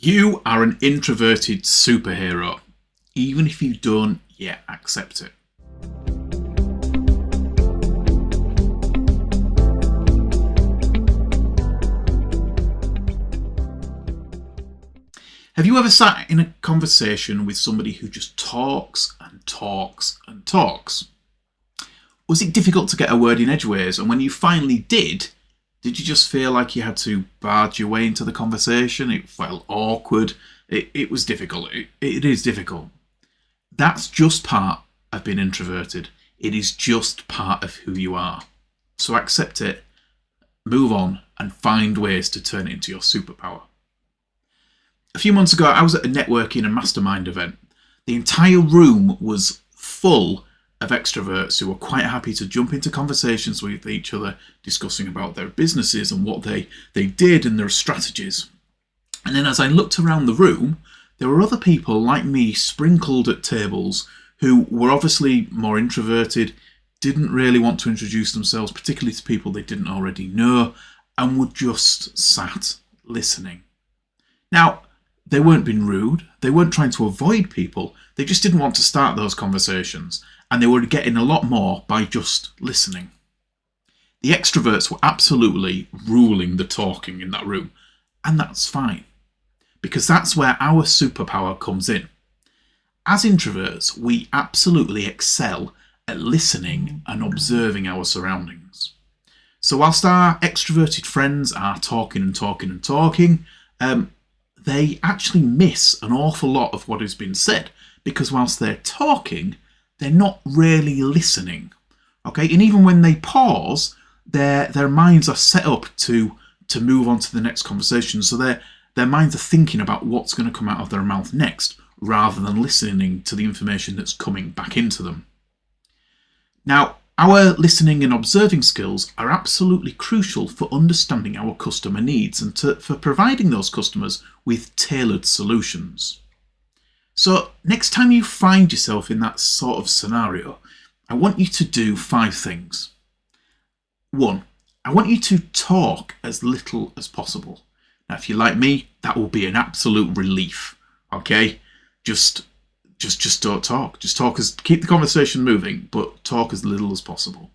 You are an introverted superhero, even if you don't yet accept it. Have you ever sat in a conversation with somebody who just talks and talks and talks? Was it difficult to get a word in edgeways? And when you finally did you just feel like you had to barge your way into the conversation? It felt awkward. It was difficult. It is difficult. That's just part of being introverted. It is just part of who you are. So accept it, move on, and find ways to turn it into your superpower. A few months ago, I was at a networking and Mastermind event. The entire room was full of extroverts who were quite happy to jump into conversations with each other, discussing about their businesses and what they did and their strategies. And then as I looked around the room, there were other people like me sprinkled at tables who were obviously more introverted, didn't really want to introduce themselves, particularly to people they didn't already know, and were just sat listening. Now, they weren't being rude, they weren't trying to avoid people, they just didn't want to start those conversations, and they were getting a lot more by just listening. The extroverts were absolutely ruling the talking in that room, and that's fine, because that's where our superpower comes in. As introverts, we absolutely excel at listening and observing our surroundings. So whilst our extroverted friends are talking and talking and talking, they actually miss an awful lot of what has been said, because whilst they're talking, they're not really listening. Okay, and even when they pause, their minds are set up to move on to the next conversation. So their minds are thinking about what's going to come out of their mouth next, rather than listening to the information that's coming back into them. Now, our listening and observing skills are absolutely crucial for understanding our customer needs and for providing those customers with tailored solutions. So next time you find yourself in that sort of scenario, I want you to do 5 things. 1, I want you to talk as little as possible. Now, if you're like me, that will be an absolute relief. Okay, just don't talk. Just keep the conversation moving, but talk as little as possible.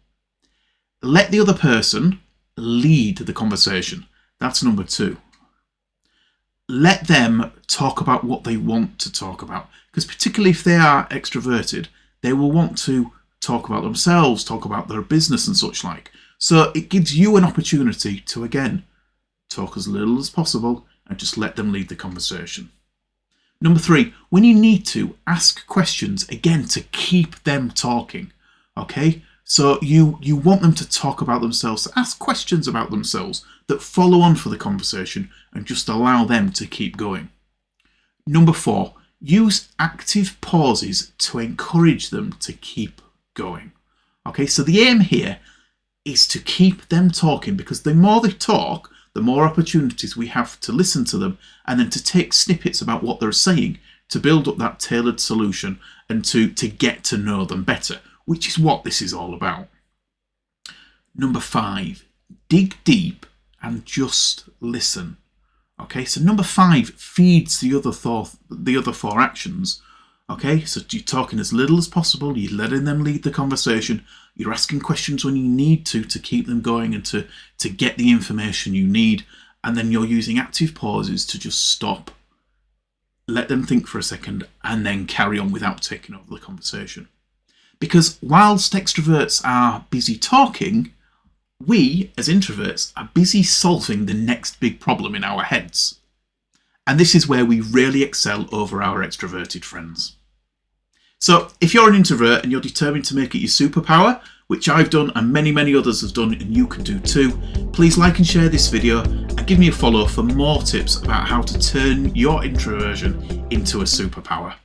Let the other person lead the conversation. That's number 2. Let them talk about what they want to talk about, because particularly if they are extroverted, they will want to talk about themselves, talk about their business and such like. So it gives you an opportunity to, again, talk as little as possible and just let them lead the conversation. Number 3, when you need to, ask questions, again, to keep them talking. Okay? So you want them to talk about themselves, to ask questions about themselves that follow on for the conversation and just allow them to keep going. Number 4, use active pauses to encourage them to keep going. Okay, so the aim here is to keep them talking, because the more they talk, the more opportunities we have to listen to them and then to take snippets about what they're saying to build up that tailored solution and to get to know them better, which is what this is all about. Number 5, dig deep and just listen. Okay, so number 5 feeds the other 4 actions. Okay, so you're talking as little as possible, you're letting them lead the conversation, you're asking questions when you need to keep them going and to get the information you need, and then you're using active pauses to just stop, let them think for a second, and then carry on without taking over the conversation. Because whilst extroverts are busy talking, we, as introverts, are busy solving the next big problem in our heads. And this is where we really excel over our extroverted friends. So if you're an introvert and you're determined to make it your superpower, which I've done and many others have done and you can do too, please like and share this video and give me a follow for more tips about how to turn your introversion into a superpower.